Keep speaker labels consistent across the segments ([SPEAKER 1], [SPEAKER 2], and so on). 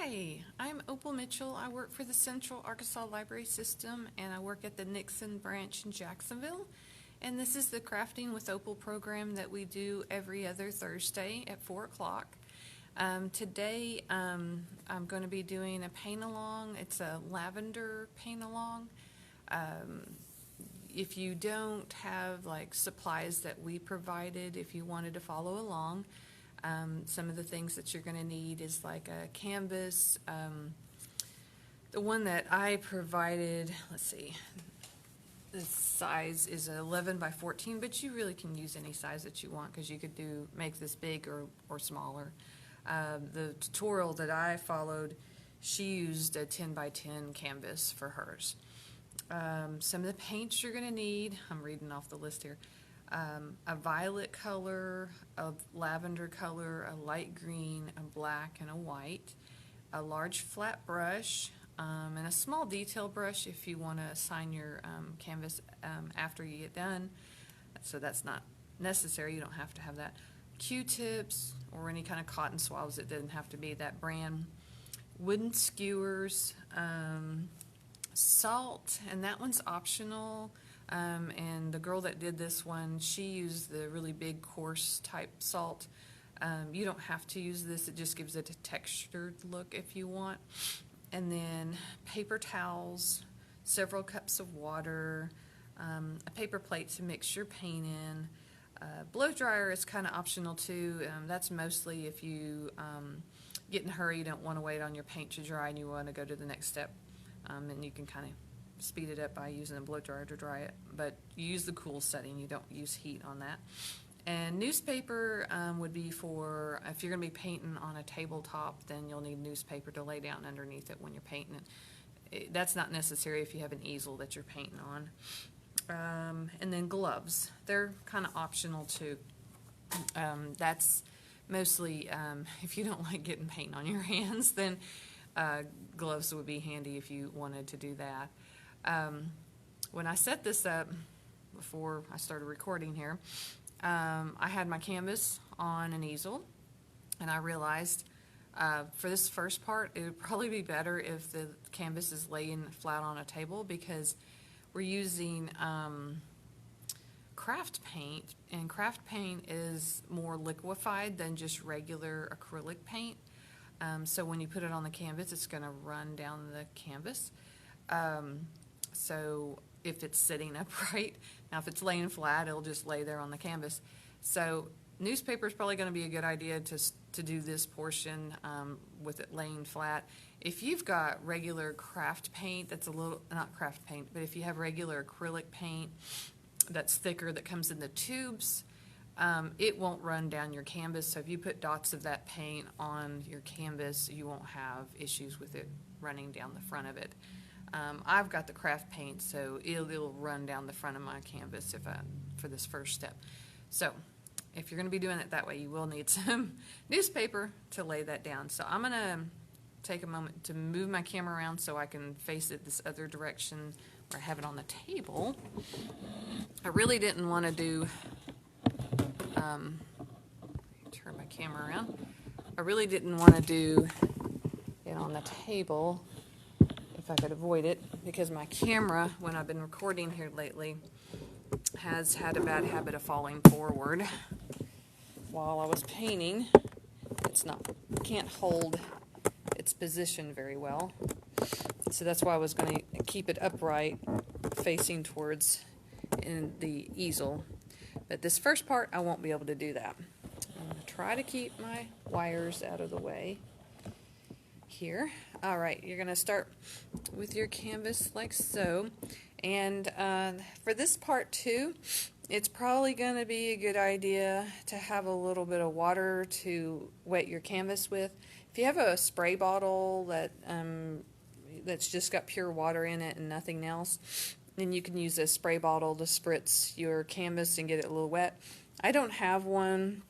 [SPEAKER 1] Hi, I'm Opal Mitchell. I work for the Central Arkansas Library System and I work at the Nixon branch in Jacksonville. And this is the Crafting with Opal program that we do every other Thursday at 4 o'clock. Today I'm going to be doing a paint-along. It's a lavender paint-along. If you don't have like supplies that we provided, if you wanted to follow along, some of the things that you're going to need is like a canvas. The one that I provided, let's see, the size is 11 by 14, but you really can use any size that you want because you could make this big or smaller. The tutorial that I followed, she used a 10 by 10 canvas for hers. Some of the paints you're going to need, I'm reading off the list here. A violet color, a lavender color, a light green, a black, and a white, a large flat brush, and a small detail brush if you want to assign your canvas after you get done. So that's not necessary, you don't have to have that. Q-tips or any kind of cotton swabs, it doesn't have to be that brand. Wooden skewers, salt, and that one's optional. And the girl that did this one, she used the really big coarse type salt. You don't have to use this, it just gives it a textured look if you want. And then paper towels, several cups of water, a paper plate to mix your paint in. Blow dryer is kind of optional too. That's mostly if you get in a hurry, you don't want to wait on your paint to dry and you want to go to the next step. And you can kind of speed it up by using a blow dryer to dry it, but you use the cool setting, you don't use heat on that. And newspaper would be for, if you're going to be painting on a tabletop, then you'll need newspaper to lay down underneath it when you're painting it. That's not necessary if you have an easel that you're painting on. And then gloves, they're kind of optional too. That's mostly if you don't like getting paint on your hands, then gloves would be handy if you wanted to do that. When I set this up before I started recording here, I had my canvas on an easel, and I realized for this first part it would probably be better if the canvas is laying flat on a table because we're using craft paint, and craft paint is more liquefied than just regular acrylic paint. So when you put it on the canvas, it's going to run down the canvas. So if it's sitting upright, now if it's laying flat, it'll just lay there on the canvas. So newspaper is probably going to be a good idea to do this portion with it laying flat. If you've got regular craft paint, that's a little, not craft paint, but if you have regular acrylic paint that's thicker that comes in the tubes, it won't run down your canvas. So if you put dots of that paint on your canvas, you won't have issues with it running down the front of it. I've got the craft paint, so it'll run down the front of my canvas for this first step. So if you're going to be doing it that way, you will need some newspaper to lay that down. So I'm going to take a moment to move my camera around so I can face it this other direction where I have it on the table. I really didn't want to do, turn my camera around. I really didn't want to do it on the table if I could avoid it, because my camera, when I've been recording here lately, has had a bad habit of falling forward while I was painting. Can't hold its position very well. So that's why I was going to keep it upright, facing towards in the easel. But this first part, I won't be able to do that. I'm going to try to keep my wires out of the way here. All right, you're going to start with your canvas like so. And for this part too, it's probably going to be a good idea to have a little bit of water to wet your canvas with. If you have a spray bottle that's just got pure water in it and nothing else, then you can use a spray bottle to spritz your canvas and get it a little wet. I don't have one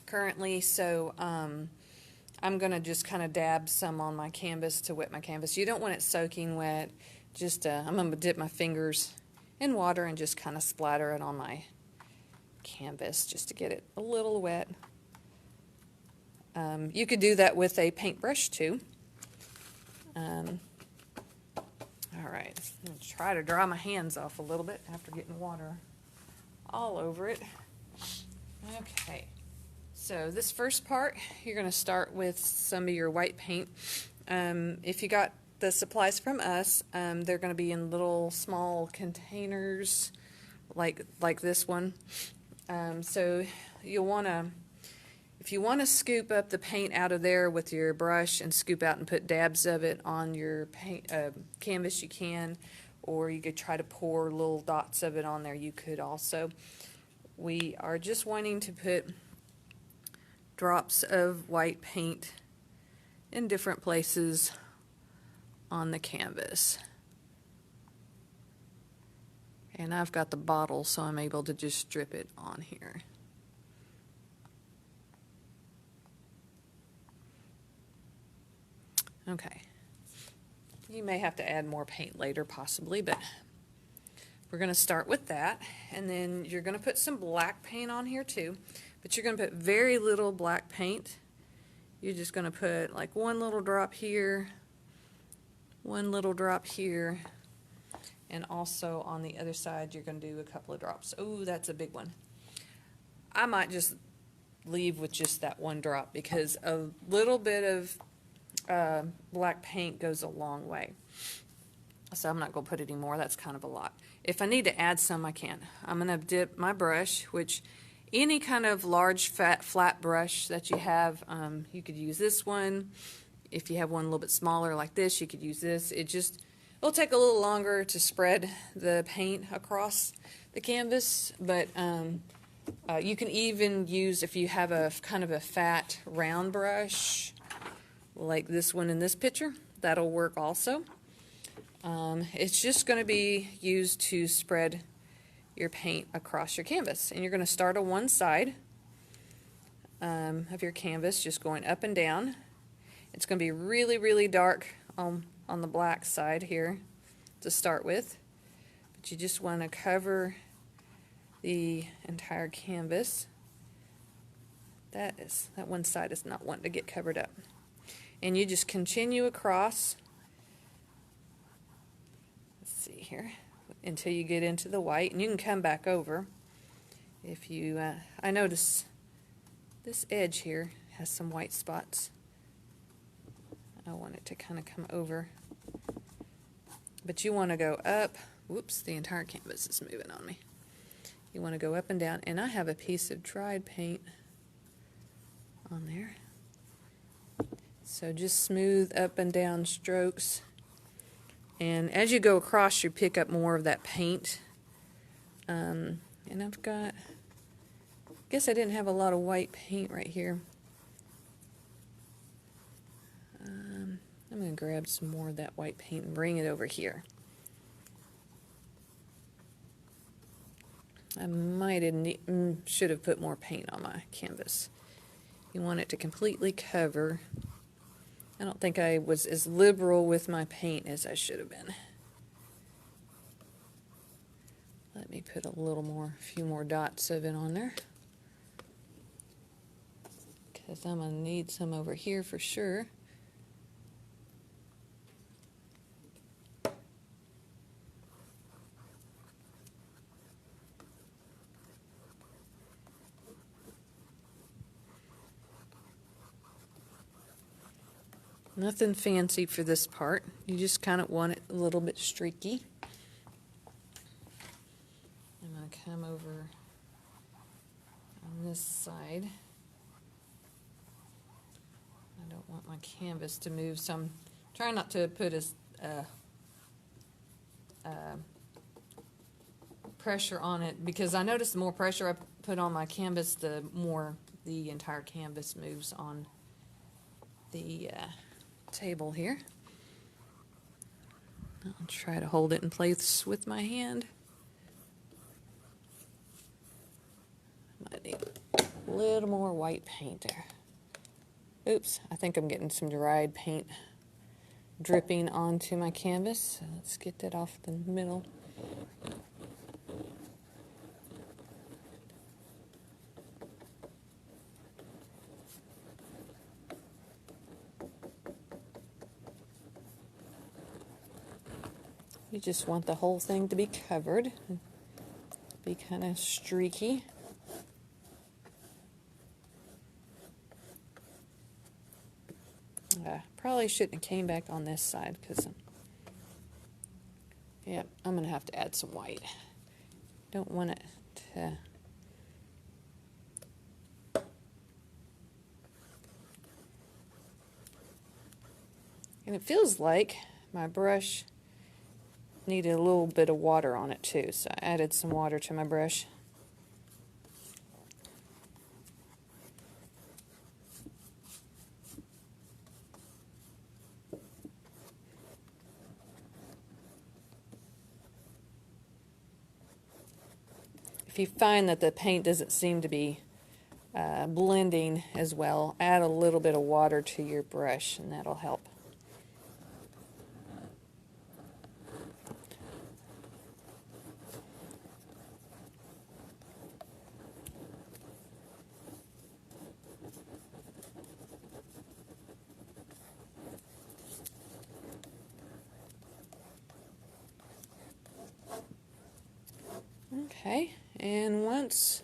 [SPEAKER 1] currently, so I'm going to just kind of dab some on my canvas to wet my canvas. You don't want it soaking wet. Just I'm going to dip my fingers in water and just kind of splatter it on my canvas just to get it a little wet. You could do that with a paintbrush too. All right, I'm going to try to dry my hands off a little bit after getting water all over it. Okay, so this first part, you're going to start with some of your white paint. If you got the supplies from us, they're going to be in little small containers like this one. So you'll want to, if you want to scoop up the paint out of there with your brush and scoop out and put dabs of it on your paint canvas, you can, or you could try to pour little dots of it on there. You could also. We are just wanting to put drops of white paint in different places on the canvas. And I've got the bottle, so I'm able to just drip it on here. Okay. You may have to add more paint later, possibly, but we're going to start with that. And then you're going to put some black paint on here too, but you're going to put very little black paint. You're just going to put like one little drop here, one little drop here, and also on the other side you're going to do a couple of drops. Oh, that's a big one. I might just leave with just that one drop because a little bit of black paint goes a long way. So I'm not going to put any more. That's kind of a lot. If I need to add some, I can. I'm going to dip my brush, which any kind of large, flat brush that you have, you could use this one. If you have one a little bit smaller like this, you could use this. It'll take a little longer to spread the paint across the canvas, but you can even use, if you have a kind of a fat round brush like this one in this picture, that'll work also. It's just going to be used to spread your paint across your canvas, and you're going to start on one side of your canvas, just going up and down. It's going to be really, really dark on the black side here to start with, but you just want to cover the entire canvas. That one side is not wanting to get covered up, and you just continue across. Let's see here until you get into the white, and you can come back over if you I notice this edge here has some white spots. I want it to kind of come over, but you want to go up. Whoops, the entire canvas is moving on me. You want to go up and down, and I have a piece of dried paint on there, so just smooth up and down strokes. And as you go across, you pick up more of that paint. And I've got, I guess I didn't have a lot of white paint right here. I'm going to grab some more of that white paint and bring it over here. I should have put more paint on my canvas. You want it to completely cover. I don't think I was as liberal with my paint as I should have been. Let me put a few more dots of it on there, because I'm going to need some over here for sure. Nothing fancy for this part. You just kind of want it a little bit streaky. I'm going to come over on this side. I don't want my canvas to move, so I'm trying not to put as pressure on it, because I notice the more pressure I put on my canvas, the more the entire canvas moves on the table here. I'll try to hold it in place with my hand. Might need a little more white paint there. Oops, I think I'm getting some dried paint dripping onto my canvas. So let's get that off the middle. You just want the whole thing to be covered, be kind of streaky. Probably shouldn't have came back on this side because, yep, I'm going to have to add some white. Don't want it to... And it feels like my brush needed a little bit of water on it too, so I added some water to my brush. If you find that the paint doesn't seem to be blending as well, add a little bit of water to your brush and that'll help. Okay, and once,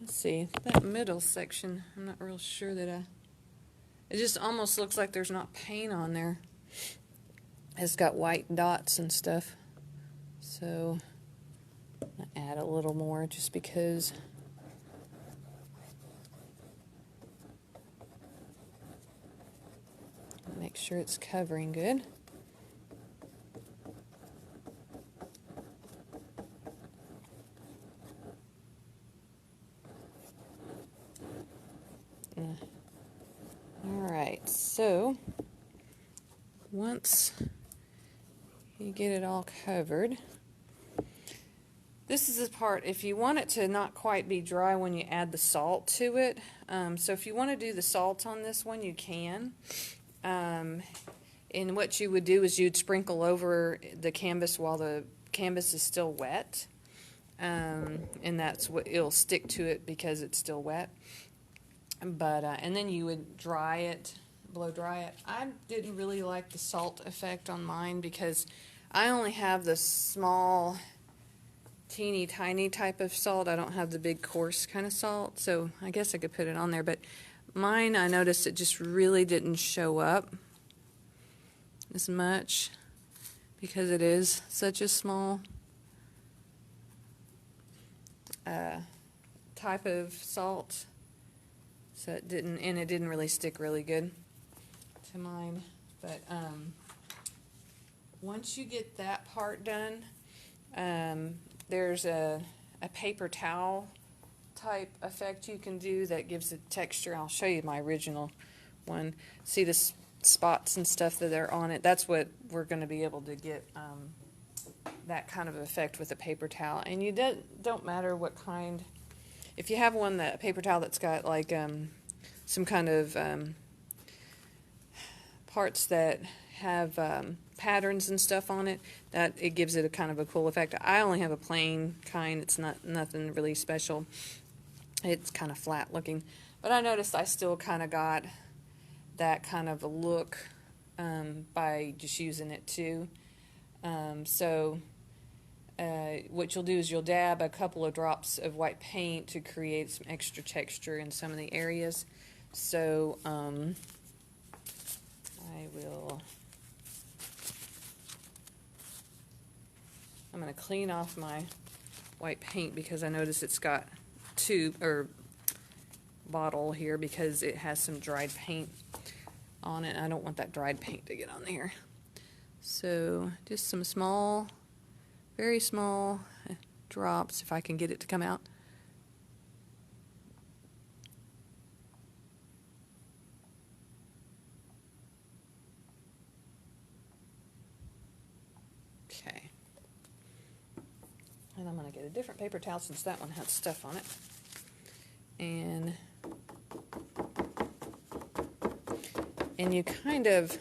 [SPEAKER 1] let's see, that middle section, I'm not real sure that it just almost looks like there's not paint on there. It's got white dots and stuff, so I add a little more just because. Make sure it's covering good. Alright, so once you get it all covered, this is the part, if you want it to not quite be dry when you add the salt to it, so if you want to do the salt on this one, you can. And what you would do is you'd sprinkle over the canvas while the canvas is still wet, and that's what it'll stick to it because it's still wet. But and then you would dry it, blow dry it. I didn't really like the salt effect on mine because I only have the small, teeny tiny type of salt. I don't have the big coarse kind of salt, so I guess I could put it on there. But mine, I noticed it just really didn't show up as much because it is such a small type of salt. So it didn't really stick really good to mine. But once you get that part done, there's a paper towel type effect you can do that gives it texture. I'll show you my original one. See the spots and stuff that are on it? That's what we're going to be able to get that kind of effect with a paper towel. And you don't matter what kind. If you have one, that paper towel that's got like some kind of parts that have patterns and stuff on it, that it gives it a kind of a cool effect. I only have a plain kind. It's nothing really special. It's kind of flat looking, but I noticed I still kind of got that kind of a look by just using it too. What you'll do is you'll dab a couple of drops of white paint to create some extra texture in some of the areas. So I'm going to clean off my white paint because I notice it's got tube or bottle here because it has some dried paint on it. I don't want that dried paint to get on there. So just some small, very small drops, if I can get it to come out. Okay. And I'm going to get a different paper towel since that one had stuff on it. And you kind of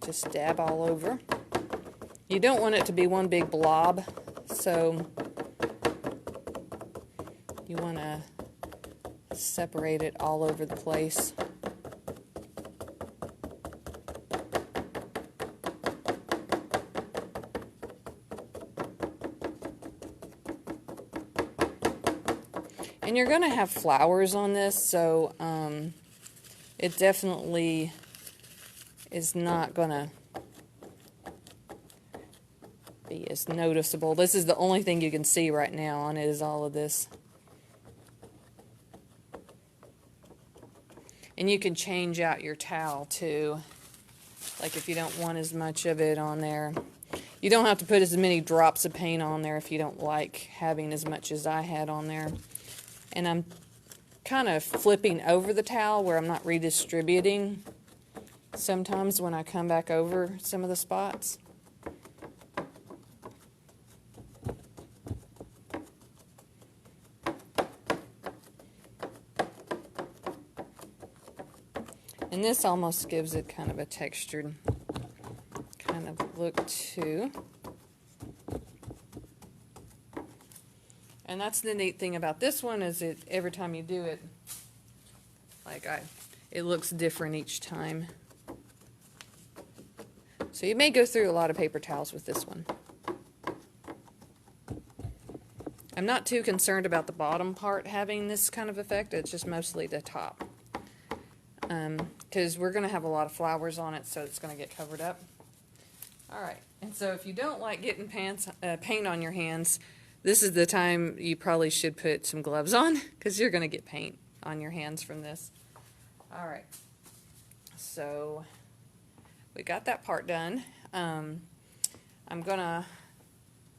[SPEAKER 1] just dab all over. You don't want it to be one big blob, so you want to separate it all over the place. And you're going to have flowers on this, so it definitely is not going to be as noticeable. This is the only thing you can see right now on it is all of this. And you can change out your towel too, like if you don't want as much of it on there. You don't have to put as many drops of paint on there if you don't like having as much as I had on there. And I'm kind of flipping over the towel where I'm not redistributing sometimes when I come back over some of the spots. And this almost gives it kind of a textured kind of look too. And that's the neat thing about this one is it every time you do it, it looks different each time. So you may go through a lot of paper towels with this one. I'm not too concerned about the bottom part having this kind of effect. It's just mostly the top. Because we're going to have a lot of flowers on it, so it's going to get covered up. Alright, and so if you don't like getting paint on your hands, this is the time you probably should put some gloves on, because you're going to get paint on your hands from this. Alright, so we got that part done. I'm going to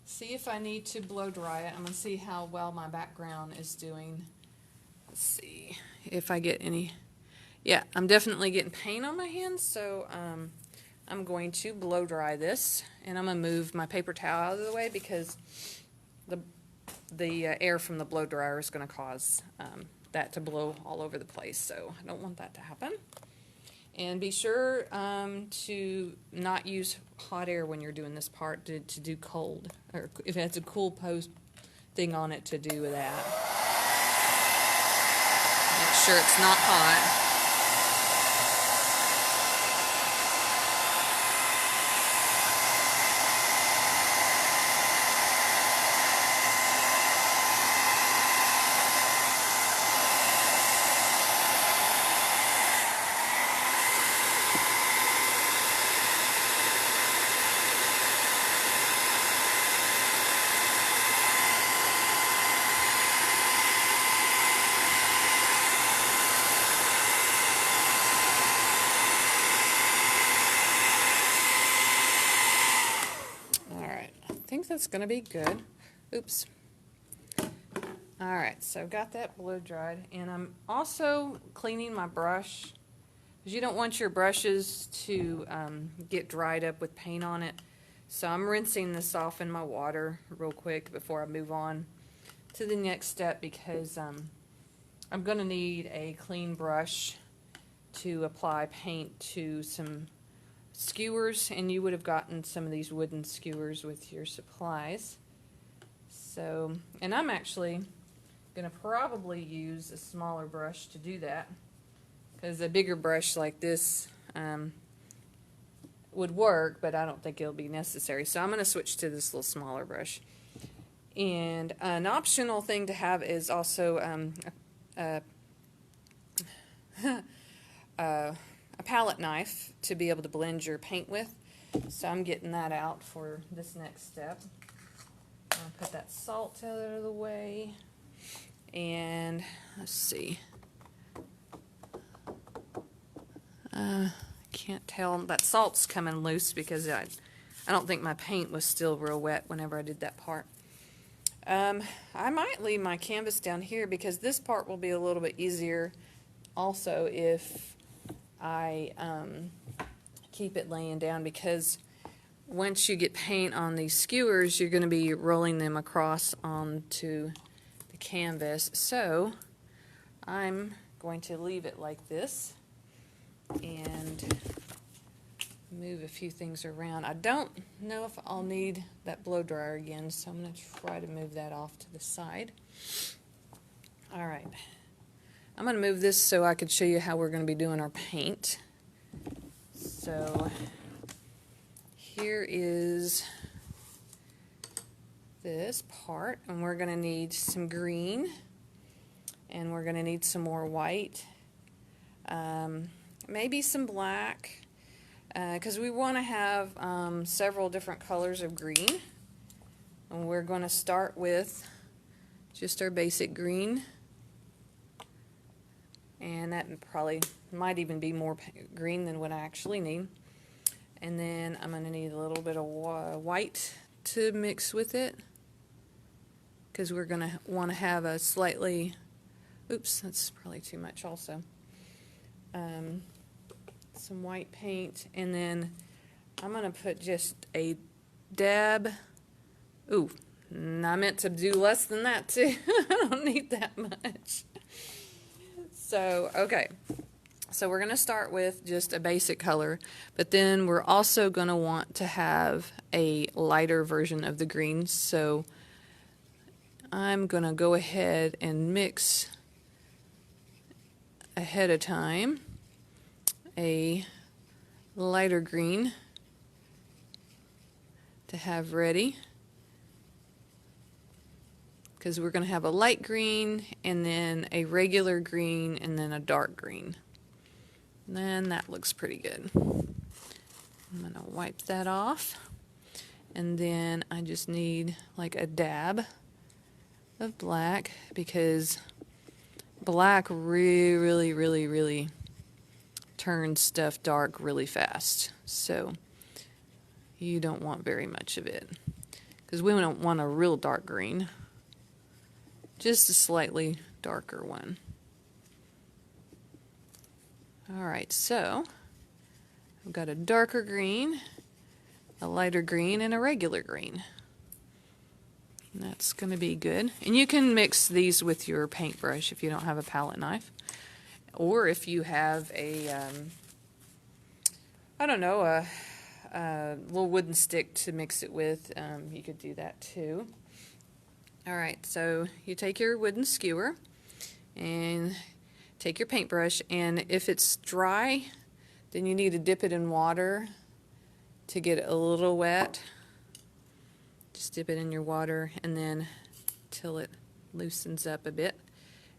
[SPEAKER 1] see if I need to blow dry it. I'm going to see how well my background is doing. Let's see if I get any. Yeah, I'm definitely getting paint on my hands, so I'm going to blow dry this, and I'm going to move my paper towel out of the way because the air from the blow dryer is going to cause that to blow all over the place, so I don't want that to happen. And be sure to not use hot air when you're doing this part, to do cold, or if it has a cool post thing on it, to do with that. Make sure it's not hot. I think that's going to be good. Oops. Alright, so I've got that blow dried, and I'm also cleaning my brush, because you don't want your brushes to get dried up with paint on it. So I'm rinsing this off in my water real quick before I move on to the next step, because I'm going to need a clean brush to apply paint to some skewers, and you would have gotten some of these wooden skewers with your supplies. So, and I'm actually going to probably use a smaller brush to do that, because a bigger brush like this would work, but I don't think it'll be necessary. So I'm going to switch to this little smaller brush. And an optional thing to have is also a palette knife to be able to blend your paint with. So I'm getting that out for this next step. I'll put that salt out of the way. And let's see. Can't tell. That salt's coming loose because I don't think my paint was still real wet whenever I did that part. I might leave my canvas down here because this part will be a little bit easier also if I keep it laying down, because once you get paint on these skewers, you're going to be rolling them across onto the canvas. So I'm going to leave it like this and move a few things around. I don't know if I'll need that blow dryer again, so I'm going to try to move that off to the side. Alright, I'm going to move this so I could show you how we're going to be doing our paint. So here is this part, and we're going to need some green, and we're going to need some more white, maybe some black, because we want to have several different colors of green. And we're going to start with just our basic green, and that probably might even be more green than what I actually need. And then I'm going to need a little bit of white to mix with it, because we're going to want to have a slightly, oops, that's probably too much also, some white paint. And then I'm going to put just a dab. Ooh, I meant to do less than that too. I don't need that much. So, okay. So we're going to start with just a basic color, but then we're also going to want to have a lighter version of the green. So I'm going to go ahead and mix ahead of time a lighter green to have ready, because we're going to have a light green and then a regular green and then a dark green. And then that looks pretty good. I'm going to wipe that off, and then I just need like a dab of black, because black really turns stuff dark really fast. So you don't want very much of it, because we don't want a real dark green. Just a slightly darker one. Alright, so I've got a darker green, a lighter green, and a regular green. And that's going to be good. And you can mix these with your paintbrush if you don't have a palette knife. Or if you have a, I don't know, a little wooden stick to mix it with, you could do that too. Alright, so you take your wooden skewer and take your paintbrush, and if it's dry, then you need to dip it in water to get it a little wet. Just dip it in your water, and then till it loosens up a bit,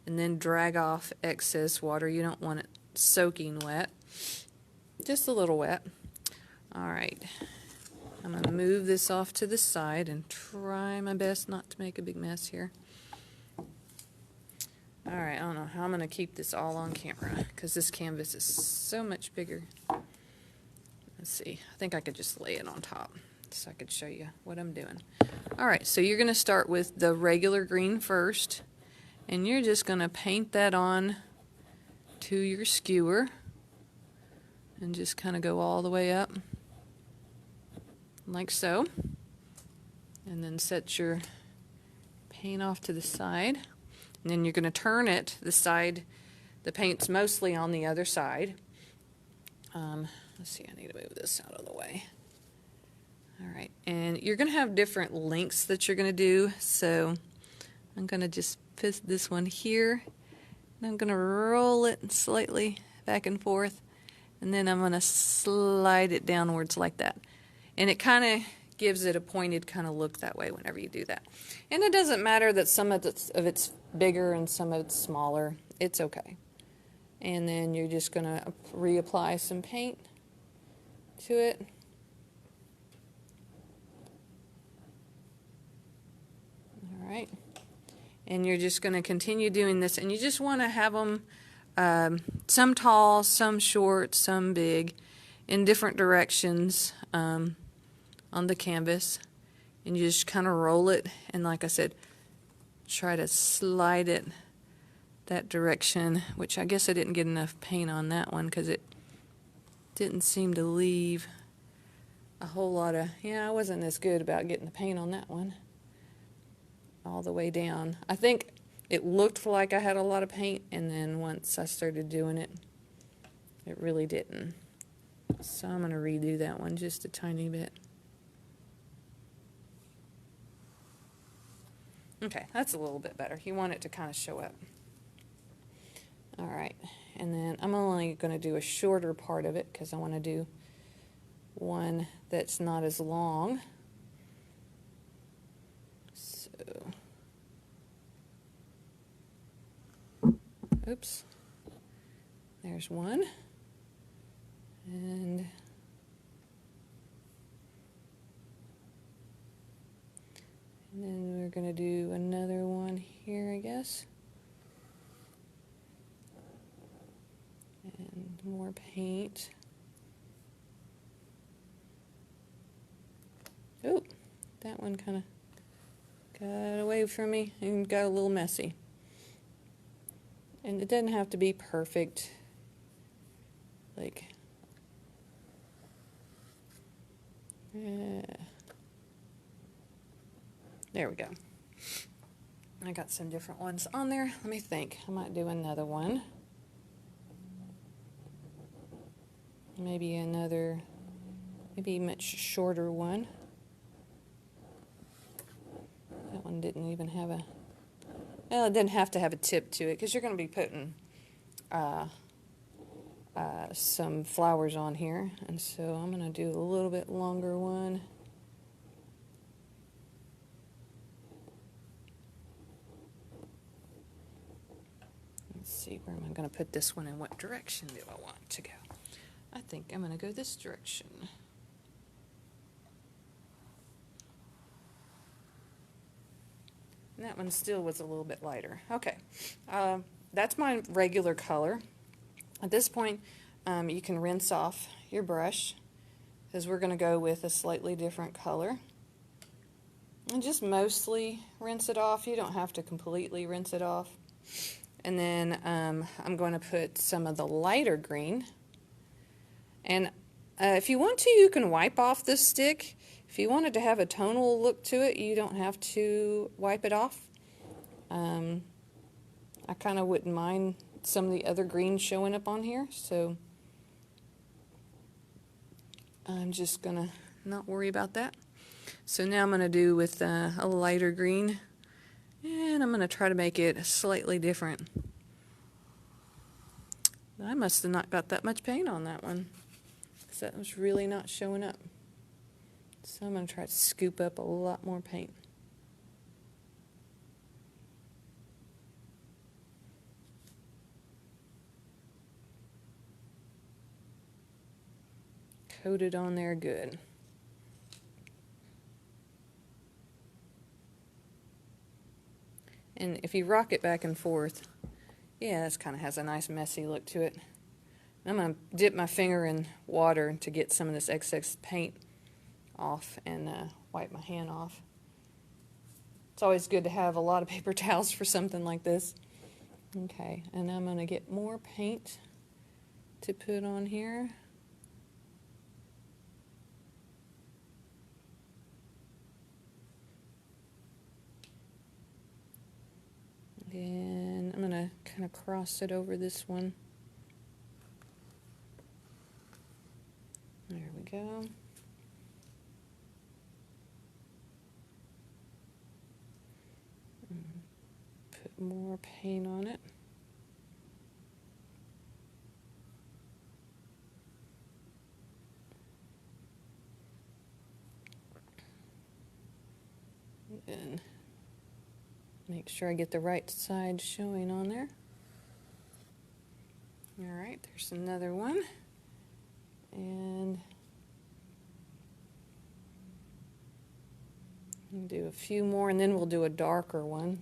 [SPEAKER 1] and then drag off excess water. You don't want it soaking wet, just a little wet. Alright. I'm going to move this off to the side and try my best not to make a big mess here. Alright, I don't know how I'm going to keep this all on camera, because this canvas is so much bigger. Let's see, I think I could just lay it on top so I could show you what I'm doing. Alright, so you're going to start with the regular green first, and you're just going to paint that on to your skewer, and just kind of go all the way up. Like so, and then set your paint off to the side, and then you're going to turn it the paint's mostly on the other side. Let's see, I need to move this out of the way. Alright, and you're going to have different lengths that you're going to do, so I'm going to just put this one here, and I'm going to roll it slightly back and forth, and then I'm going to slide it downwards like that. And it kind of gives it a pointed kind of look that way whenever you do that. And it doesn't matter that some of it's bigger and some of it's smaller. It's okay. And then you're just going to reapply some paint to it. Alright. And you're just going to continue doing this. And you just want to have them some tall, some short, some big, in different directions. On the canvas, and you just kind of roll it, and like I said, try to slide it that direction, which I guess I didn't get enough paint on that one because it didn't seem to leave a whole lot of, yeah, I wasn't as good about getting the paint on that one all the way down. I think it looked like I had a lot of paint, and then once I started doing it, it really didn't. So I'm going to redo that one just a tiny bit. Okay, that's a little bit better. You want it to kind of show up. All right, and then I'm only going to do a shorter part of it because I want to do one that's not as long. So, oops, there's one, and then we're going to do another one here, I guess. And more paint. Oh, that one kind of got away from me and got a little messy. And it doesn't have to be perfect. Like, there we go. I got some different ones on there. Let me think. I might do another one. Maybe a much shorter one. That one didn't even have well, it didn't have to have a tip to it because you're going to be putting some flowers on here. And so I'm going to do a little bit longer one. Let's see, where am I going to put this one and what direction do I want to go? I think I'm going to go this direction. And that one still was a little bit lighter. Okay, that's my regular color. At this point, you can rinse off your brush because we're going to go with a slightly different color. And just mostly rinse it off. You don't have to completely rinse it off. And then I'm going to put some of the lighter green. And if you want to, you can wipe off this stick. If you wanted to have a tonal look to it, you don't have to wipe it off. I kind of wouldn't mind some of the other greens showing up on here, so I'm just going to not worry about that. So now I'm going to do with a lighter green, and I'm going to try to make it slightly different. I must have not got that much paint on that one, because that was really not showing up. So I'm going to try to scoop up a lot more paint. Coat it on there good. And if you rock it back and forth, yeah, this kind of has a nice messy look to it. I'm going to dip my finger in water to get some of this excess paint off and wipe my hand off. It's always good to have a lot of paper towels for something like this. Okay, and I'm going to get more paint to put on here. And I'm going to kind of cross it over this one. There we go. Put more paint on it. And make sure I get the right side showing on there. All right, there's another one. And do a few more, and then we'll do a darker one.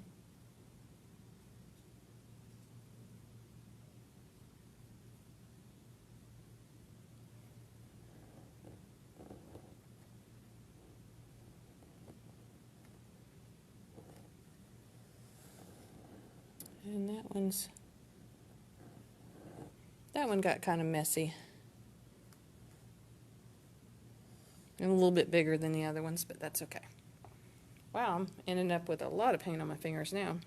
[SPEAKER 1] And that one got kind of messy. And a little bit bigger than the other ones, but that's okay. Wow, I'm ending up with a lot of paint on my fingers now.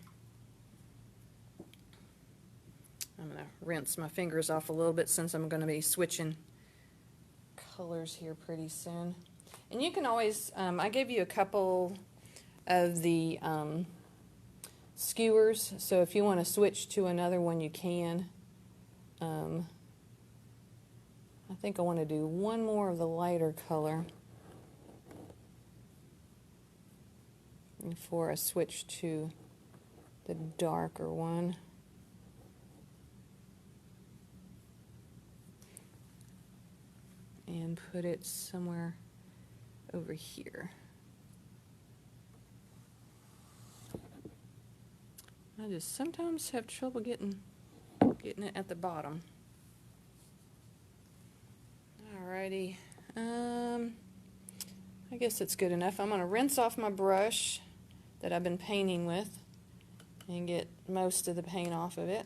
[SPEAKER 1] I'm going to rinse my fingers off a little bit since I'm going to be switching colors here pretty soon. And you can always, I gave you a couple of the skewers, so if you want to switch to another one, you can. I think I want to do one more of the lighter color before I switch to the darker one. And put it somewhere over here. I just sometimes have trouble getting it at the bottom. Alrighty, I guess it's good enough. I'm going to rinse off my brush that I've been painting with and get most of the paint off of it.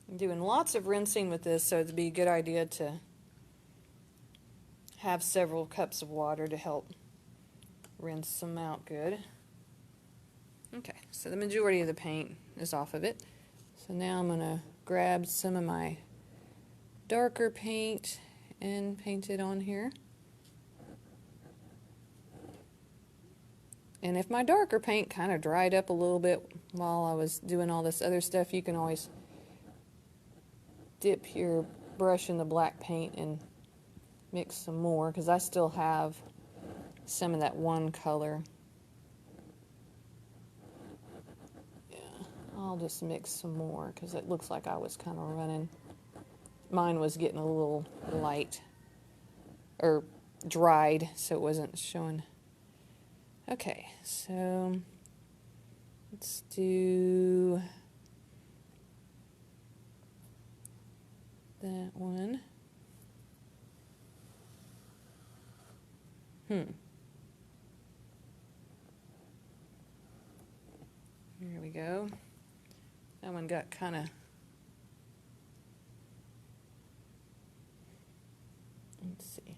[SPEAKER 1] I'm doing lots of rinsing with this, so it'd be a good idea to have several cups of water to help rinse them out good. Okay, so the majority of the paint is off of it. So now I'm going to grab some of my darker paint and paint it on here. And if my darker paint kind of dried up a little bit while I was doing all this other stuff, you can always dip your brush in the black paint and mix some more, because I still have some of that one color. Yeah, I'll just mix some more because it looks like I was kind of running. Mine was getting a little light or dried, so it wasn't showing. Okay, so let's do that one. Here we go. That one got kind of, let's see.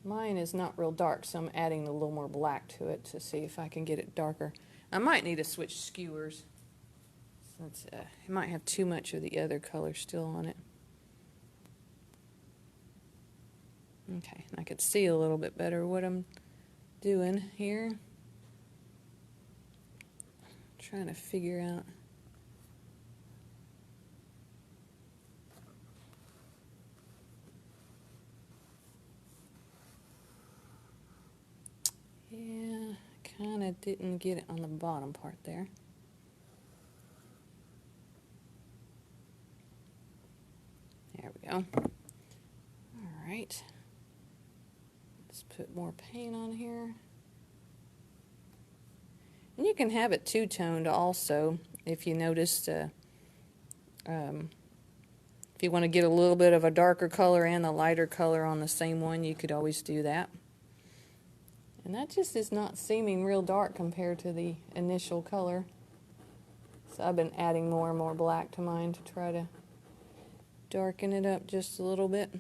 [SPEAKER 1] Mine is not real dark, so I'm adding a little more black to it to see if I can get it darker. I might need to switch skewers. Since it might have too much of the other color still on it. Okay, I could see a little bit better what I'm doing here. Trying to figure out. Yeah, kind of didn't get it on the bottom part there. There we go. All right. Let's put more paint on here. And you can have it two-toned also, if you noticed. If you want to get a little bit of a darker color and a lighter color on the same one, you could always do that. And that just is not seeming real dark compared to the initial color. So I've been adding more and more black to mine to try to darken it up just a little bit.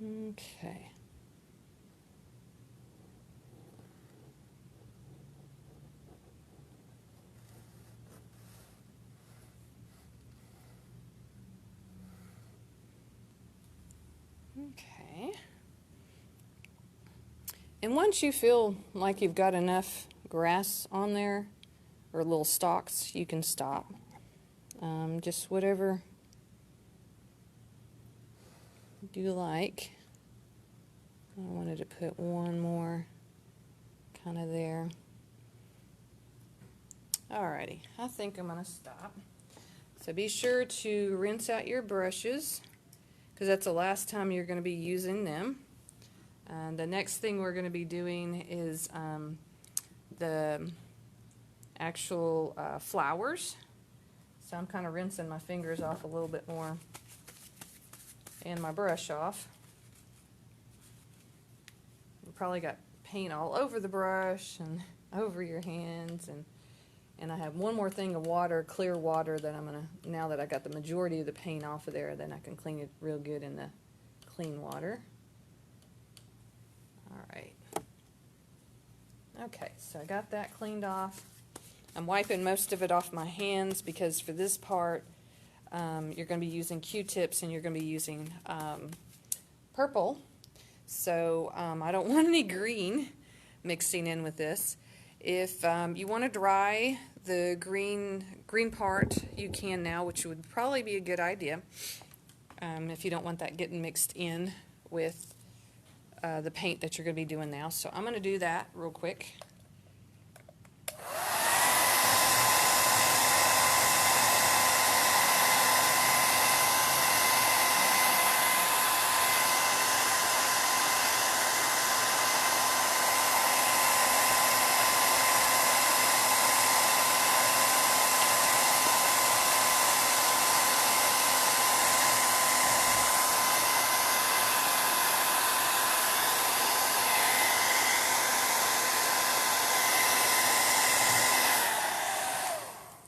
[SPEAKER 1] Okay. Okay. And once you feel like you've got enough grass on there, or little stalks, you can stop. Just whatever you like. I wanted to put one more kind of there. Alrighty, I think I'm going to stop. So be sure to rinse out your brushes, because that's the last time you're going to be using them. The next thing we're going to be doing is the actual flowers. So I'm kind of rinsing my fingers off a little bit more and my brush off. You probably got paint all over the brush and over your hands, and I have one more thing of water, clear water, that I'm gonna, now that I got the majority of the paint off of there, then I can clean it real good in the clean water. Alright. Okay, so I got that cleaned off. I'm wiping most of it off my hands because for this part you're going to be using Q-tips and you're going to be using purple, so I don't want any green mixing in with this. If you want to dry the green part, you can now, which would probably be a good idea if you don't want that getting mixed in with the paint that you're going to be doing now. So I'm going to do that real quick.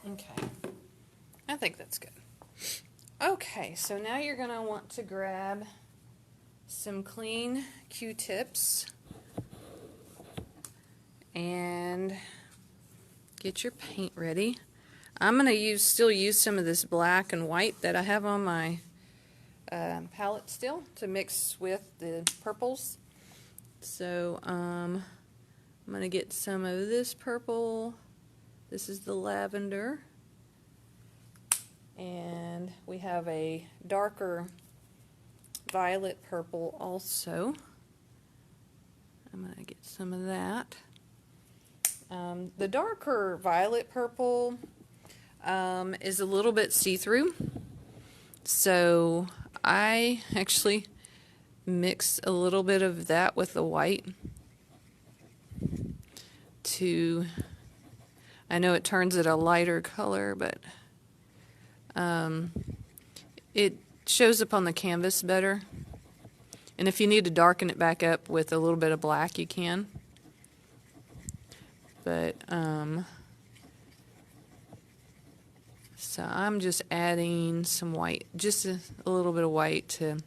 [SPEAKER 1] Okay, I think that's good. Okay, so now you're going to want to grab some clean Q-tips and get your paint ready. I'm going to still use some of this black and white that I have on my palette still to mix with the purples. So I'm going to get some of this purple. This is the lavender, and we have a darker violet purple also. I'm going to get some of that. The darker violet purple is a little bit see-through, so I actually mix a little bit of that with the white to, I know it turns it a lighter color, but it shows up on the canvas better. And if you need to darken it back up with a little bit of black, you can. But so I'm just adding some white, just a little bit of white to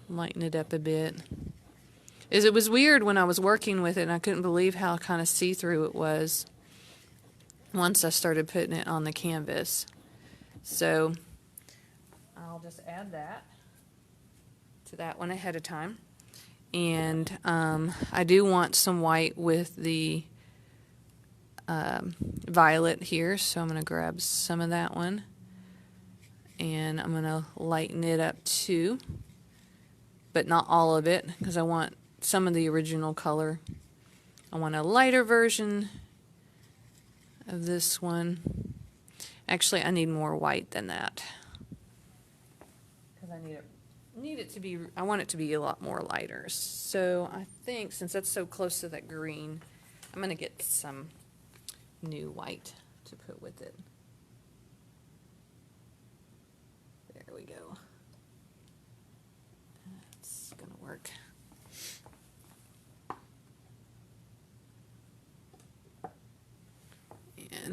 [SPEAKER 1] lighten it up a bit. It was weird when I was working with it, and I couldn't believe how kind of see-through it was once I started putting it on the canvas. So I'll just add that to that one ahead of time. And I do want some white with the violet here, so I'm going to grab some of that one. And I'm going to lighten it up too, but not all of it, because I want some of the original color. I want a lighter version of this one. Actually, I need more white than that, because I need it to be, I want it to be a lot more lighter. So I think since that's so close to that green, I'm going to get some new white to put with it. There we go. That's going to work.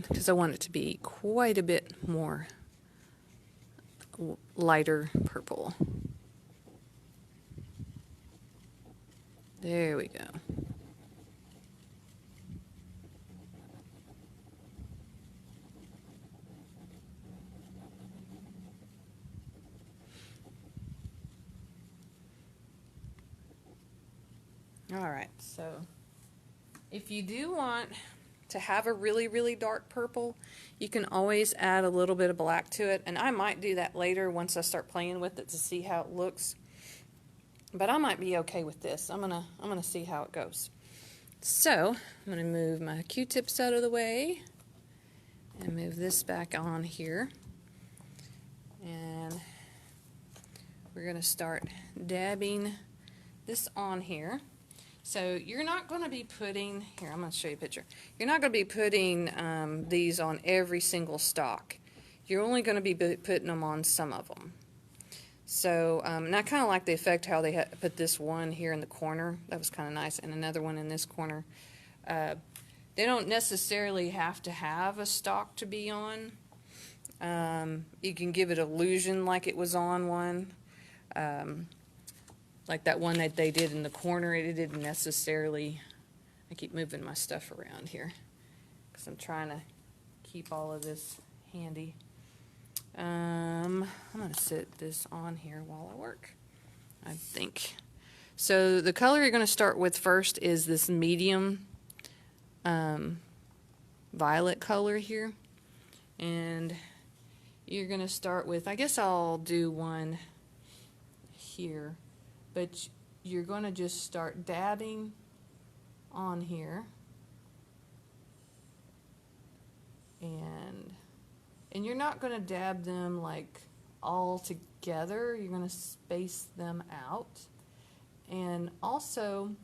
[SPEAKER 1] Because I want it to be quite a bit more lighter purple. There we go. All right, so if you do want to have a really, really dark purple, you can always add a little bit of black to it, and I might do that later once I start playing with it to see how it looks. But I might be okay with this. I'm gonna see how it goes. So I'm gonna move my Q-tips out of the way and move this back on here, and we're gonna start dabbing this on here. So you're not going to be putting, here I'm going to show you a picture. You're not going to be putting these on every single stalk. You're only going to be putting them on some of them. So, and I kind of like the effect how they put this one here in the corner. That was kind of nice. And another one in this corner. They don't necessarily have to have a stalk to be on. You can give it illusion like it was on one. Like that one that they did in the corner, it didn't necessarily, I keep moving my stuff around here because I'm trying to keep all of this handy. I'm going to sit this on here while I work. I think. So the color you're going to start with first is this medium violet color here. And you're going to start with, I guess I'll do one here, but you're going to just start dabbing on here. And you're not going to dab them like all together. You're going to space them out. And also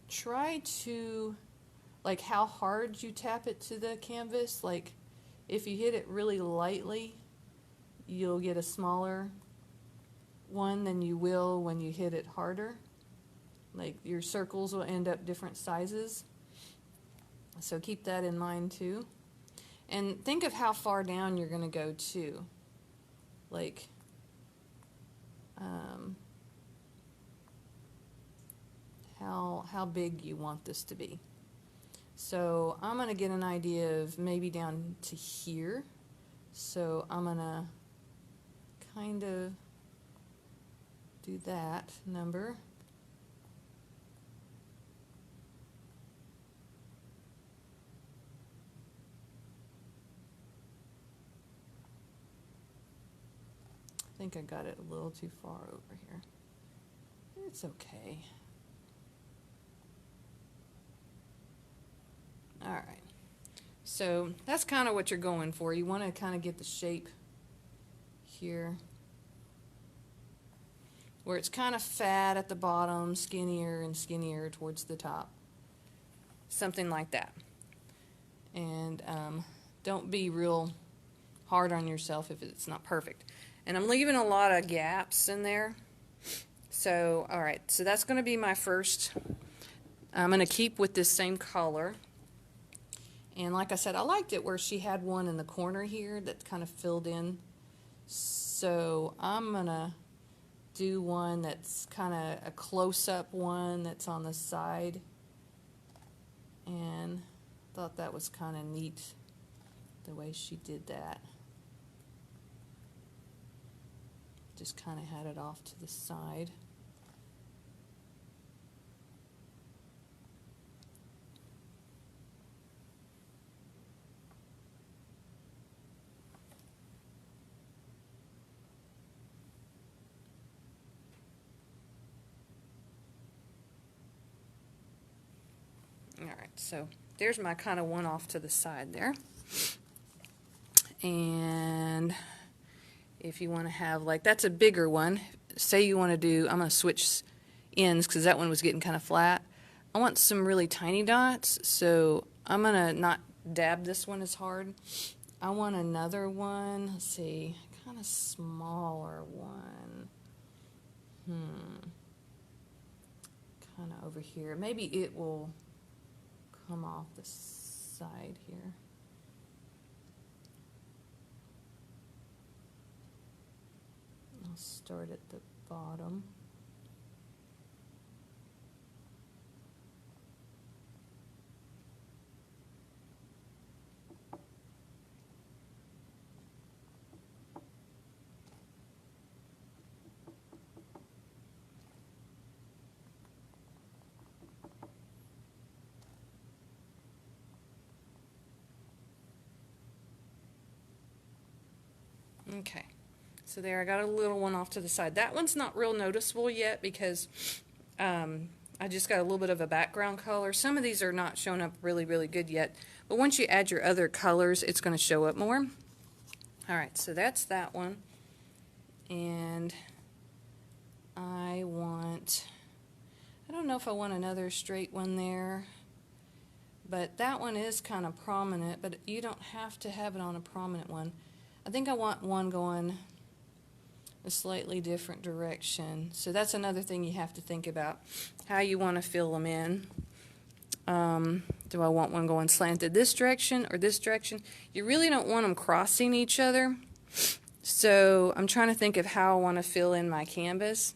[SPEAKER 1] try to, like, how hard you tap it to the canvas. Like, if you hit it really lightly, you'll get a smaller one than you will when you hit it harder. Like, your circles will end up different sizes. So keep that in mind too. And think of how far down you're going to go too. Like, how big you want this to be. So I'm going to get an idea of maybe down to here. So I'm going to kind of do that number. I think I got it a little too far over here. It's okay. Alright, so that's kind of what you're going for. You want to kind of get the shape here where it's kind of fat at the bottom, skinnier and skinnier towards the top. Something like that. And don't be real hard on yourself if it's not perfect. And I'm leaving a lot of gaps in there. So, alright, so that's going to be my first. I'm going to keep with this same color. And like I said, I liked it where she had one in the corner here that kind of filled in. So I'm going to do one that's kind of a close-up one that's on the side. And thought that was kind of neat the way she did that. Just kind of had it off to the side. Alright, so there's my kind of one off to the side there. And if you want to have, like, that's a bigger one. Say you want to do, I'm going to switch ends because that one was getting kind of flat. I want some really tiny dots, so I'm going to not dab this one as hard. I want another one, let's see, kind of smaller one. Kind of over here. Maybe it will come off the side here. I'll start at the bottom. Okay, so there I got a little one off to the side. That one's not real noticeable yet because I just got a little bit of a background color. Some of these are not showing up really, really good yet, but once you add your other colors, it's going to show up more. Alright, so that's that one. And I don't know if I want another straight one there, but that one is kind of prominent, but you don't have to have it on a prominent one. I think I want one going a slightly different direction. So that's another thing you have to think about, how you want to fill them in. Do I want one going slanted this direction or this direction? You really don't want them crossing each other. So I'm trying to think of how I want to fill in my canvas.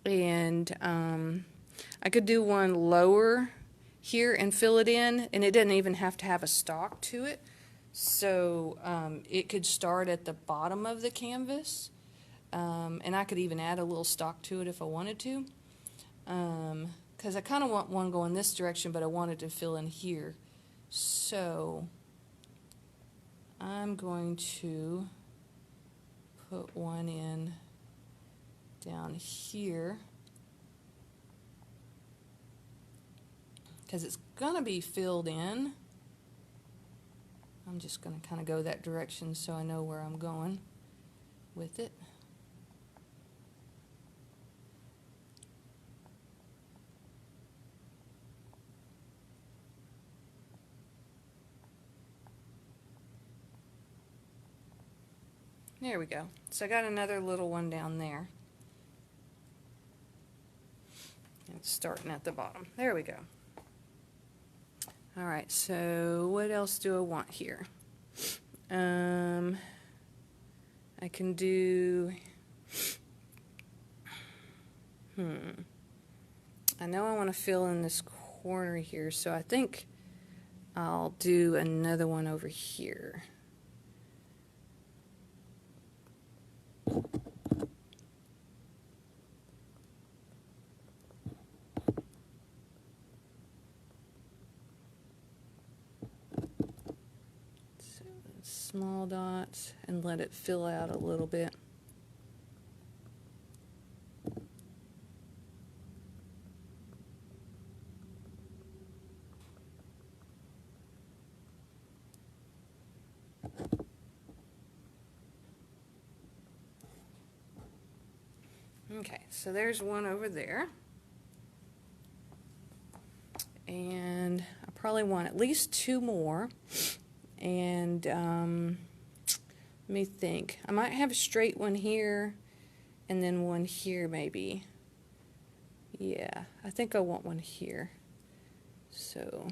[SPEAKER 1] And I could do one lower here and fill it in, and it doesn't even have to have a stalk to it. So it could start at the bottom of the canvas, And I could even add a little stalk to it if I wanted to. Because I kind of want one going this direction, but I want it to fill in here. So I'm going to put one in down here. Because it's going to be filled in. I'm just going to kind of go that direction so I know where I'm going with it. There we go. So I got another little one down there. It's starting at the bottom. There we go. Alright, so what else do I want here? I can do... I know I want to fill in this corner here, so I think I'll do another one over here. Small dots and let it fill out a little bit. Okay, so there's one over there. And I probably want at least two more. And let me think. I might have a straight one here and then one here maybe. Yeah, I think I want one here. So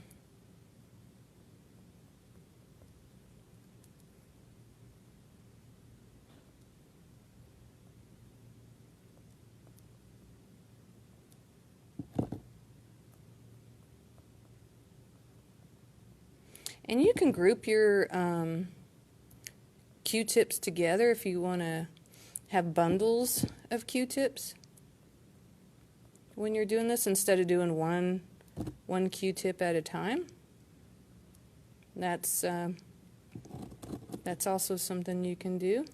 [SPEAKER 1] and you can group your Q-tips together if you want to have bundles of Q-tips when you're doing this instead of doing one Q-tip at a time. That's also something you can do.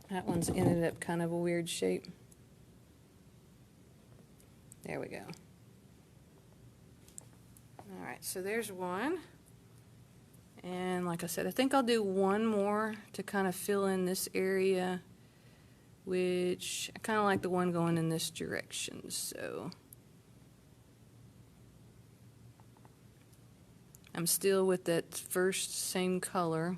[SPEAKER 1] That one's ended up kind of a weird shape. There we go. Alright, so there's one. And like I said, I think I'll do one more to kind of fill in this area, which I kind of like the one going in this direction. So I'm still with that first same color.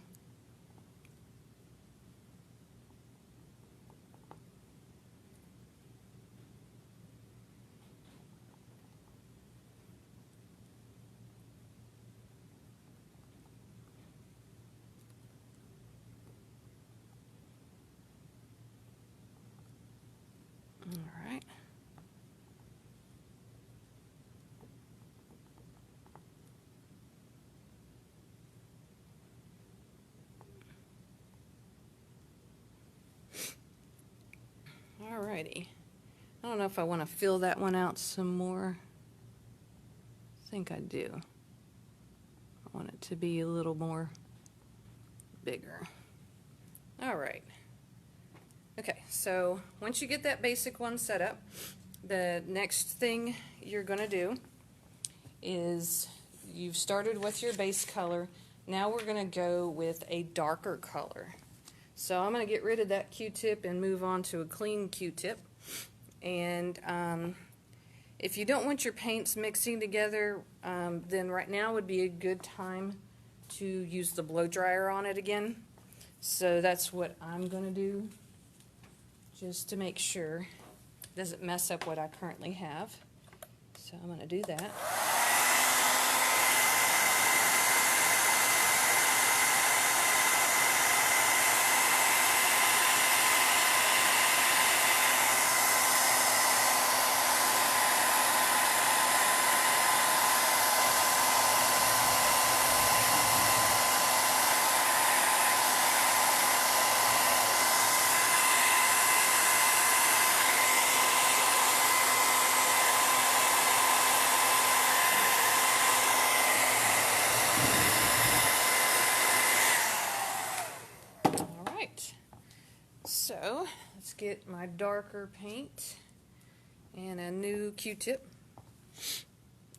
[SPEAKER 1] Alright. Alrighty. I don't know if I want to fill that one out some more. I think I do. I want it to be a little more bigger. Alright. Okay, so once you get that basic one set up, the next thing you're going to do is you've started with your base color. Now we're going to go with a darker color. So I'm going to get rid of that Q-tip and move on to a clean Q-tip. And if you don't want your paints mixing together, then right now would be a good time to use the blow dryer on it again. So that's what I'm going to do, just to make sure it doesn't mess up what I currently have. So I'm going to do that. get my darker paint and a new Q-tip.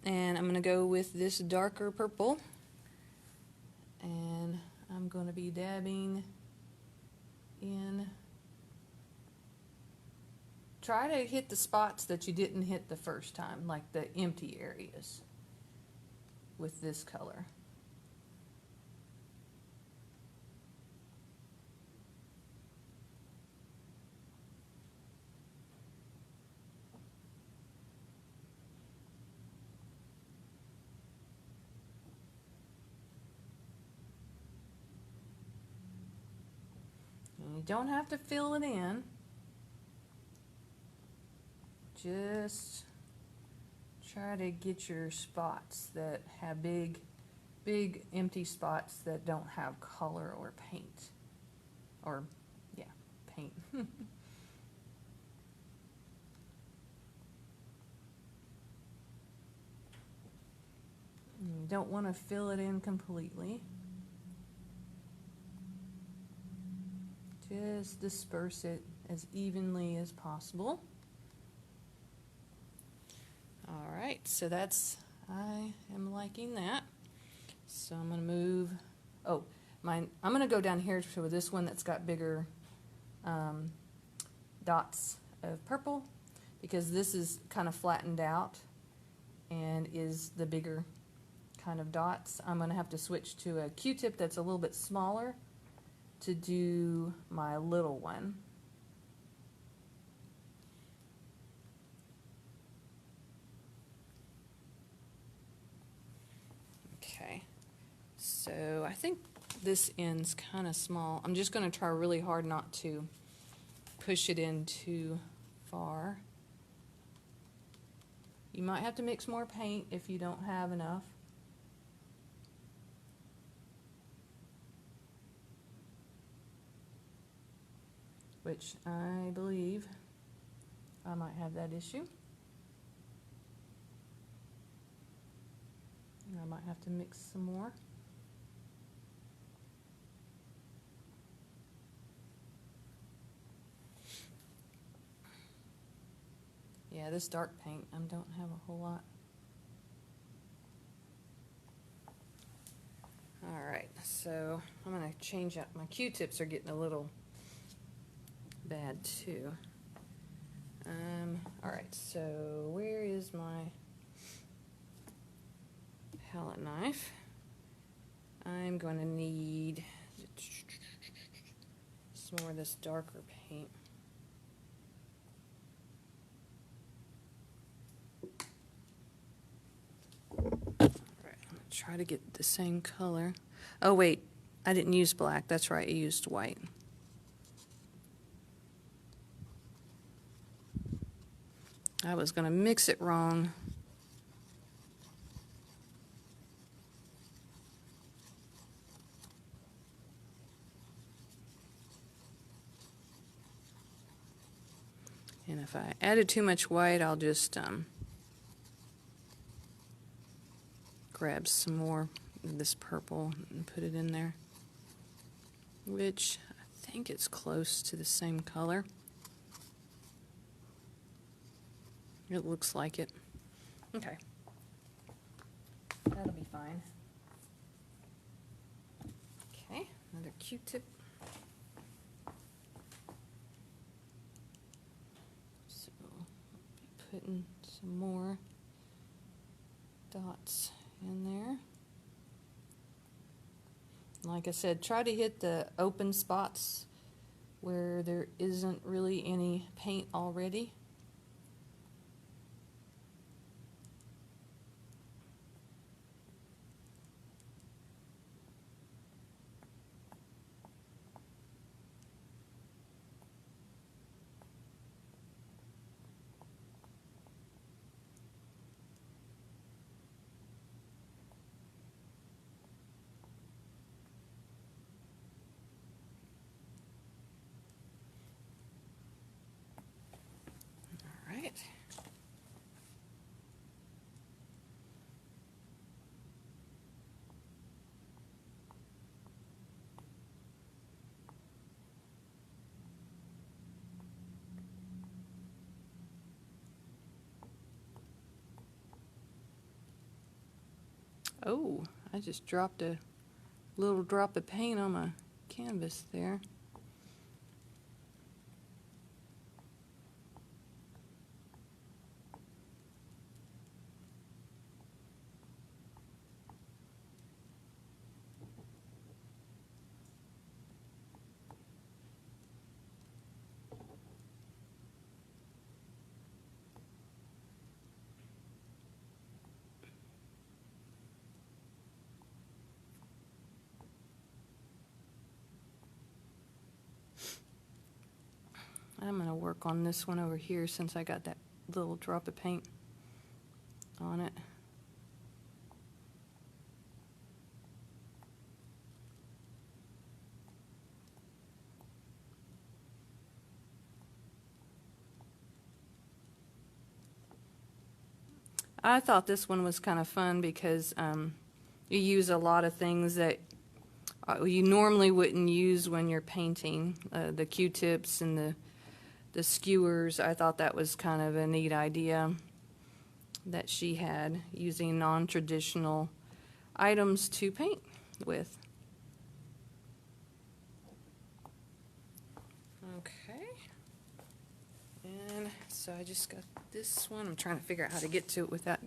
[SPEAKER 1] And I'm going to go with this darker purple. And I'm going to be dabbing in. Try to hit the spots that you didn't hit the first time, like the empty areas, with this color. And you don't have to fill it in. Just try to get your spots that have big empty spots that don't have color or paint. Or, yeah, paint. You don't want to fill it in completely. Just disperse it as evenly as possible. Alright, so I am liking that. So I'm going to move, I'm going to go down here to this one that's got bigger dots of purple, because this is kind of flattened out and is the bigger kind of dots. I'm going to have to switch to a Q-tip that's a little bit smaller to do my little one. Okay, so I think this end's kind of small. I'm just going to try really hard not to push it in too far. You might have to mix more paint if you don't have enough. Which I believe I might have that issue. I might have to mix some more. Yeah, this dark paint, I don't have a whole lot. Alright, so I'm going to change up. My Q-tips are getting a little bad too. Alright, so where is my palette knife? I'm going to need some more of this darker paint. Alright, I'm going to try to get the same color. Oh wait, I didn't use black. That's right, I used white. I was going to mix it wrong. And if I added too much white, I'll just grab some more of this purple and put it in there, which I think it's close to the same color. It looks like it. Okay. That'll be fine. Okay, another Q-tip. So, I'll be putting some more dots in there. Like I said, try to hit the open spots where there isn't really any paint already.
[SPEAKER 2] Oh, I just dropped a little drop of paint on my canvas there. I'm going to work on this one over here since I got that little drop of paint on it. I thought this one was kind of fun because you use a lot of things that you normally wouldn't use when you're painting. The Q-tips and the skewers. I thought that was kind of a neat idea that she had, using non-traditional items to paint with. Okay. And so I just got this one. I'm trying to figure out how to get to it without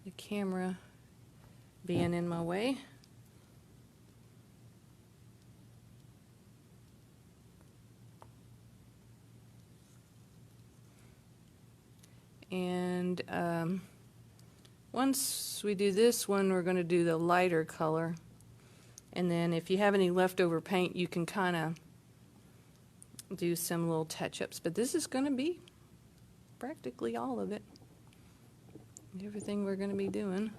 [SPEAKER 2] the camera being in my way. And once we do this one, we're going to do the lighter color. And then if you have any leftover paint, you can kind of do some little touch-ups. But this is going to be practically all of it. Everything we're going to be doing.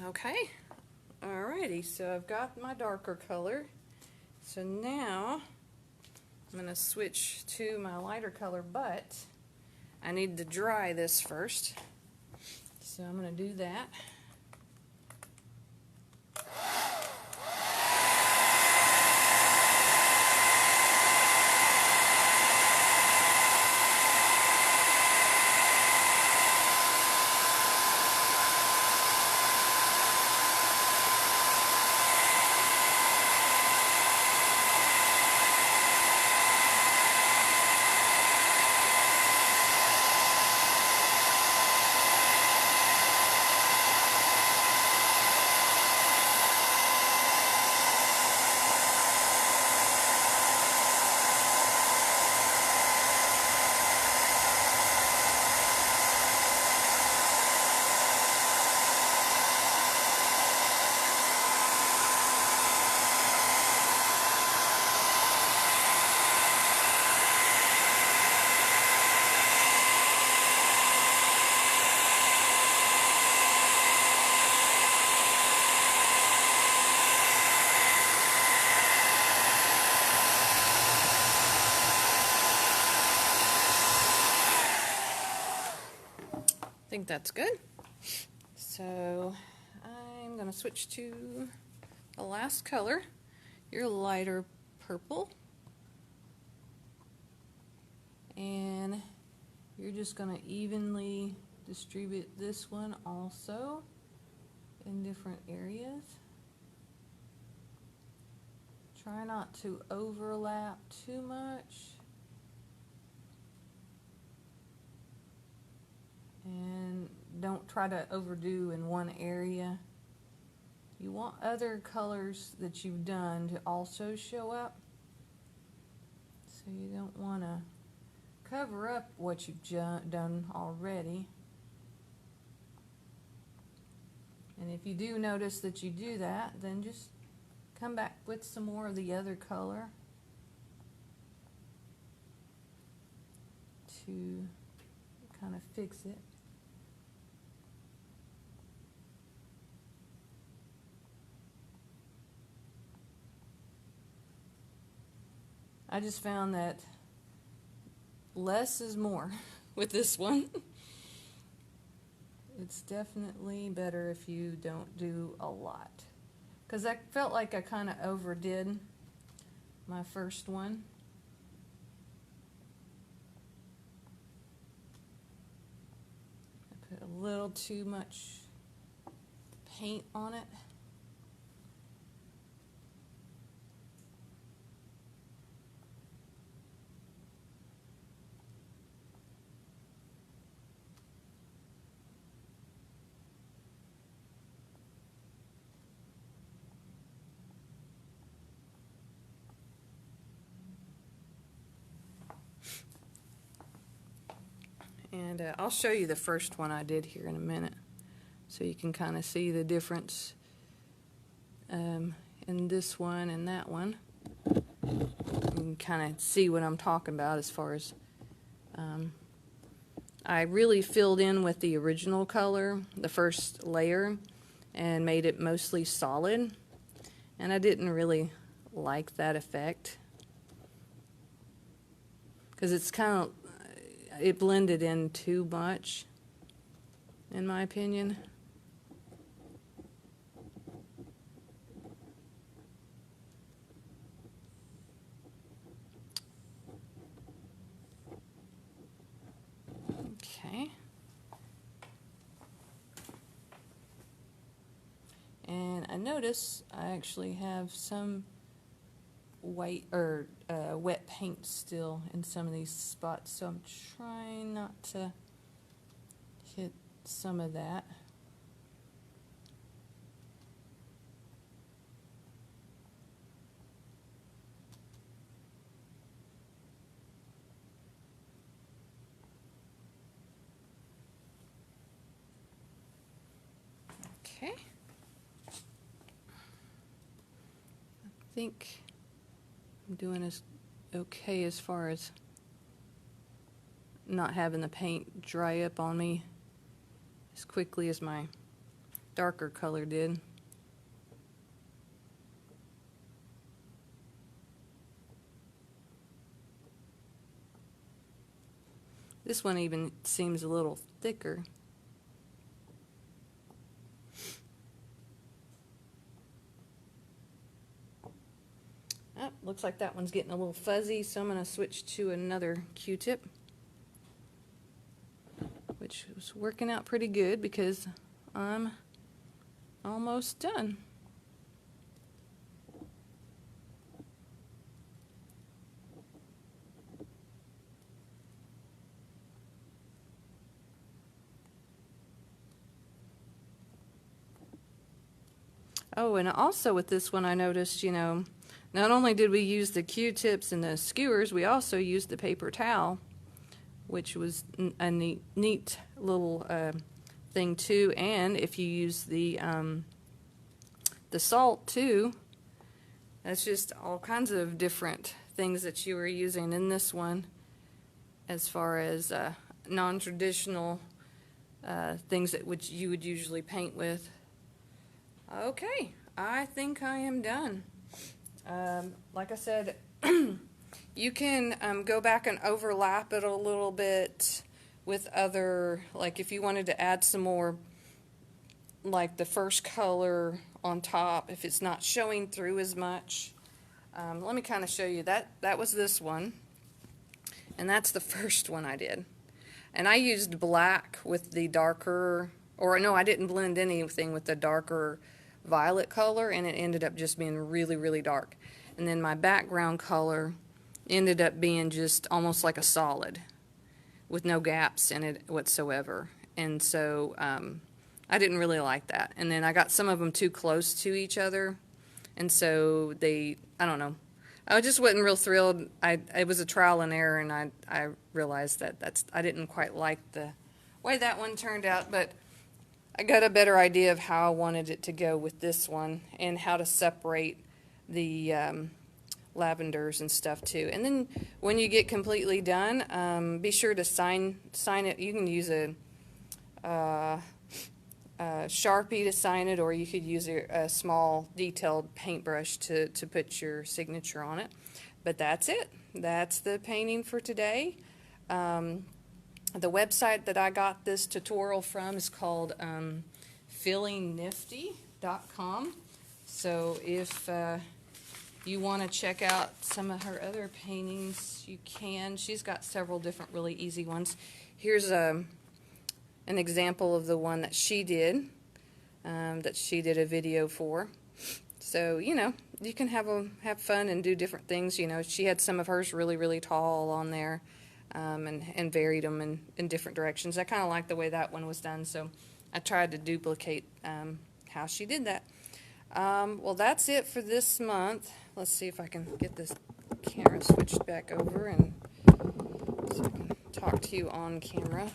[SPEAKER 2] Okay, alrighty, so I've got my darker color. So now I'm going to switch to my lighter color, but I need to dry this first. So I'm going to do that. I think that's good. So I'm going to switch to the last color, your lighter purple. And you're just going to evenly distribute this one also in different areas. Try not to overlap too much. And don't try to overdo in one area. You want other colors that you've done to also show up. So you don't want to cover up what you've done already. And if you do notice that you do that, then just come back with some more of the other color to kind of fix it. I just found that less is more with this one. It's definitely better if you don't do a lot. because I felt like I kind of overdid my first one. I put a little too much paint on it. And I'll show you the first one I did here in a minute, so you can kind of see the difference in this one and that one. You can kind of see what I'm talking about as far as I really filled in with the original color, the first layer, and made it mostly solid. And I didn't really like that effect because it's kind of, it blended in too much, in my opinion. Okay. And I notice I actually have some white or wet paint still in some of these spots, so I'm trying not to hit some of that. Okay. I think I'm doing as okay as far as not having the paint dry up on me as quickly as my darker color did. This one even seems a little thicker. Oh, looks like that one's getting a little fuzzy, so I'm going to switch to another Q-tip, which was working out pretty good because I'm almost done. Oh, and also with this one I noticed, you know, not only did we use the Q-tips and the skewers, we also used the paper towel, which was a neat little thing too. And if you use the salt too, that's just all kinds of different things that you were using in this one as far as non-traditional things that which you would usually paint with. Okay, I think I am done. Like I said, you can go back and overlap it a little bit with other, like if you wanted to add some more, like the first color on top, if it's not showing through as much. Let me kind of show you that. That was this one, and that's the first one I did. And I used black with the darker, or no, I didn't blend anything with the darker violet color, and it ended up just being really, really dark. And then my background color ended up being just almost like a solid with no gaps in it whatsoever. And so I didn't really like that. And then I got some of them too close to each other, and so I don't know, I just wasn't real thrilled. It was a trial and error, and I realized that I didn't quite like the way that one turned out, but I got a better idea of how I wanted it to go with this one and how to separate the lavenders and stuff too. And then when you get completely done, be sure to sign it. You can use a Sharpie to sign it, or you could use a small detailed paintbrush to put your signature on it. But that's it. That's the painting for today. The website that I got this tutorial from is called feelingnifty.com. So if you want to check out some of her other paintings, you can. She's got several different really easy ones. Here's an example of the one that she did a video for. So, you know, you can have fun and do different things. You know, she had some of hers really, really tall on there, and varied them in different directions. I kind of like the way that one was done, so I tried to duplicate how she did that. Well, that's it for this month. Let's see if I can get this camera switched back over and so I can talk to you on camera.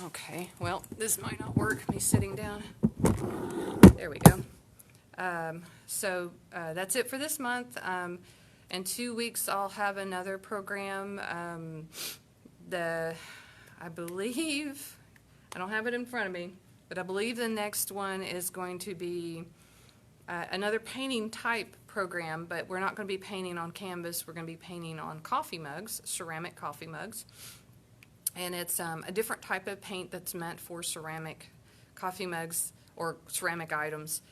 [SPEAKER 2] Okay, well, this might not work, me sitting down. There we go. So that's it for this month. In 2 weeks, I'll have another program. I believe, I don't have it in front of me, but I believe the next one is going to be another painting type program, but we're not going to be painting on canvas. We're going to be painting on coffee mugs, ceramic coffee mugs. And it's a different type of paint that's meant for ceramic coffee mugs or ceramic items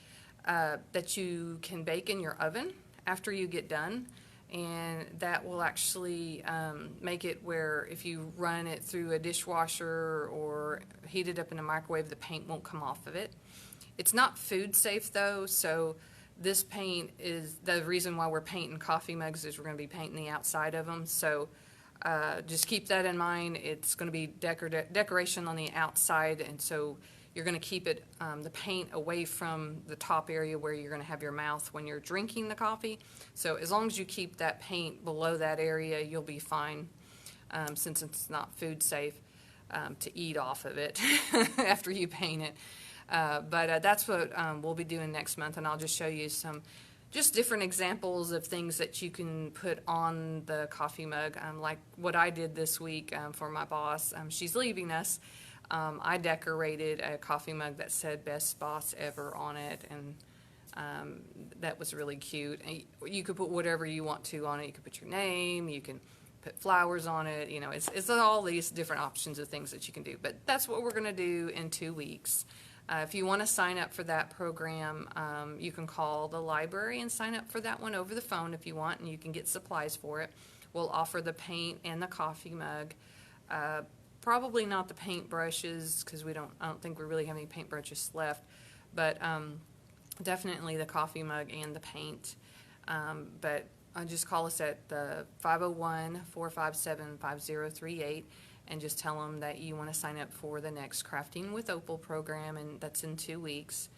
[SPEAKER 2] that you can bake in your oven after you get done. And that will actually make it where if you run it through a dishwasher or heat it up in a microwave, the paint won't come off of it. It's not food safe though, so this paint is the reason why we're painting coffee mugs is we're going to be painting the outside of them. So just keep that in mind. It's going to be decoration on the outside, and so you're going to keep it the paint away from the top area where you're going to have your mouth when you're drinking the coffee. So as long as you keep that paint below that area, you'll be fine, since it's not food safe to eat off of it after you paint it. But that's what we'll be doing next month, and I'll just show you some just different examples of things that you can put on the coffee mug, like what I did this week for my boss. She's leaving us. I decorated a coffee mug that said "Best Boss Ever" on it, and that was really cute. And you could put whatever you want to on it. You could put your name. You can put flowers on it. You know, it's all these different options of things that you can do. But that's what we're going to do in 2 weeks. If you want to sign up for that program, you can call the library and sign up for that one over the phone if you want, and you can get supplies for it. We'll offer the paint and the coffee mug. Probably not the paint brushes because I don't think we really have any paint brushes left, but definitely the coffee mug and the paint. But just call us at the 501-457-5038. and just tell them that you want to sign up for the next Crafting with Opal program, and that's in 2 weeks.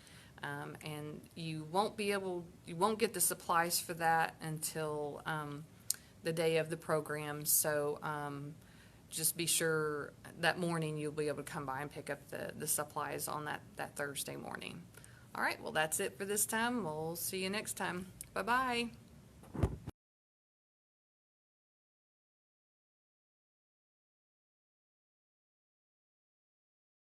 [SPEAKER 2] And you won't get the supplies for that until the day of the program. So just be sure that morning you'll be able to come by and pick up the supplies on that Thursday morning. All right, well, that's it for this time. We'll see you next time. Bye-bye.